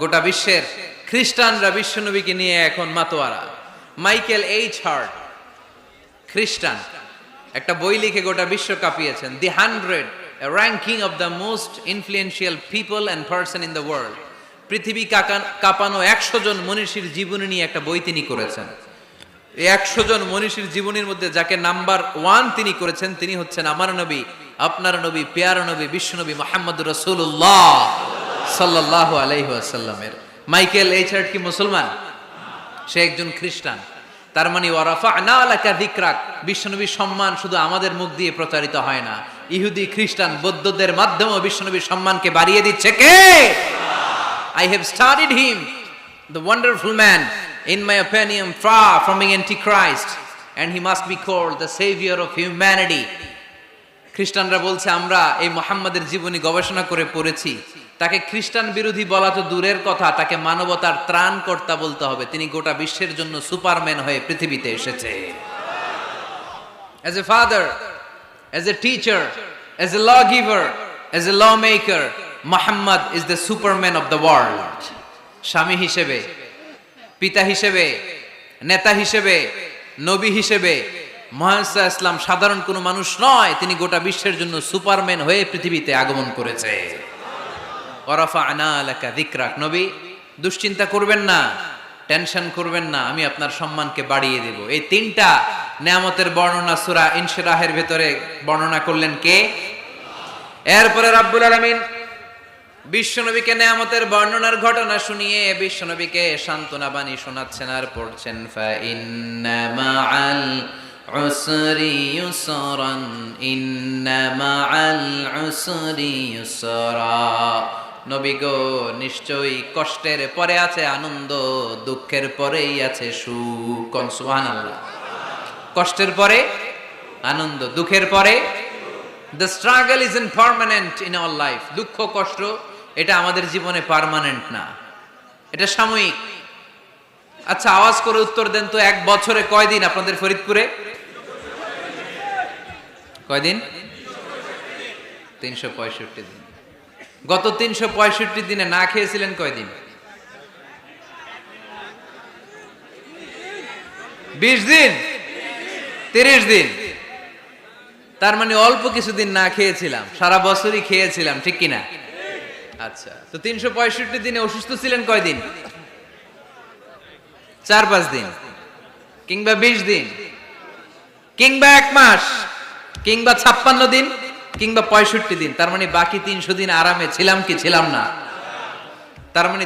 গোটা বিশ্বের খ্রিস্টানরা বিশ্বনবীকে নিয়ে এখন মাতোয়ারা। মাইকেল এইচ হার্ট খ্রিস্টান, একটা বই লিখে গোটা বিশ্ব কাঁপিয়েছেন, দি 100 ranking of the most influential people and person in the world. পৃথিবী কাঁপানো 100 জন মনীষীর জীবনী নিয়ে একটা বই তিনি করেছেন। এই 100 জন মনীষীর জীবনীর মধ্যে যাকে নাম্বার 1 তিনি করেছেন, তিনি হচ্ছেন আমার নবী, আপনার নবী, পেয়ারা নবী, বিশ্বনবী মুহাম্মদুর রাসূলুল্লাহ সাল্লাল্লাহু আলাইহি ওয়াসাল্লামের। মাইকেল এইচ হার্ট কি মুসলমান? সে একজন খ্রিস্টান। তার মানে ওয়ারাফা'না লাকা যিকরাক, বিশ্বনবীর সম্মান শুধু আমাদের মুখ দিয়ে প্রচারিত হয় না, ইহুদি, খ্রিস্টান, বৌদ্ধদের মাধ্যমেও বিশ্বনবীর সম্মানকে বাড়িয়ে দিচ্ছে কে? I have studied him, the wonderful man, in my opinion, far from being antichrist, and he must be called the savior of humanity. খ্রিস্টানরা বলছে আমরা এই মুহাম্মাদের জীবনী গবেষণা করে পড়েছি, তাকে খ্রিস্টান বিরোধী বলা তো দূরের কথা, তাকে মানবতার ত্রাণকর্তা বলতে হবে। তিনি গোটা বিশ্বের জন্য সুপারম্যান হয়ে পৃথিবীতে এসেছে। As a father, as a teacher, as a lawgiver, as a lawmaker, Muhammad is the superman of the world. স্বামী হিসেবে, পিতা হিসেবে, নেতা হিসেবে, নবী হিসেবে মুহাম্মদ সাল্লাল্লাহু আলাইহি ওয়াসাল্লাম সাধারণ কোনো মানুষ নয়, তিনি গোটা বিশ্বের জন্য সুপারম্যান হয়ে পৃথিবীতে আগমন করেছে। ওয়ারাফা'না লাকা যিকরাক, নবী দুশ্চিন্তা করবেন না, টেনশন করবেন না, আমি আপনার সম্মানকে বাড়িয়ে দেব। এই তিনটা নেয়ামতের বর্ণনা সূরা ইনশিরাহের ভেতরে বর্ণনা করলেন কে? এরপরে রাব্বুল আলামিন বিশ্বনবীকে নেয়ামতের বর্ণনার ঘটনা শুনিয়ে বিশ্বনবীকে সান্ত্বনা বাণী শোনাচ্ছেন আর পড়ছেন, ফা ইন্না মাআল উসরি ইউসরান, ইন্না মাআল উসরি ইউসরা। নবী গো, নিশ্চয়ই কষ্টের পরে আছে আনন্দ, দুঃখের পরেই আছে সুখ। সুবহানাল্লাহ। কষ্টের পরে আনন্দ, দুঃখের পরে। The struggle isn't permanent in our life. দুঃখ কষ্ট এটা আমাদের জীবনে পার্মানেন্ট না, এটা সাময়িক। আচ্ছা, আওয়াজ করে উত্তর দেন তো, এক বছরে কয়দিন আপনাদের ফরিদপুরে? কয়দিন? 365 দিন। গত 365 দিনে না খেয়েছিলেন কয়দিন? 20 দিন, 30 দিন। তার মানে অল্প কিছুদিন না খেয়েছিলাম, সারা বছরই খেয়েছিলাম, ঠিক কিনা? আচ্ছা, তো 365 দিনে অসুস্থ ছিলেন কয়দিন? 4-5 দিন, কিংবা 20 দিন, কিংবা 1 মাস, কিংবা 56 দিন, কিংবা 65 দিন। তার মানে বাকি 300 দিন আরামে ছিলাম কি ছিলাম না? তার মানে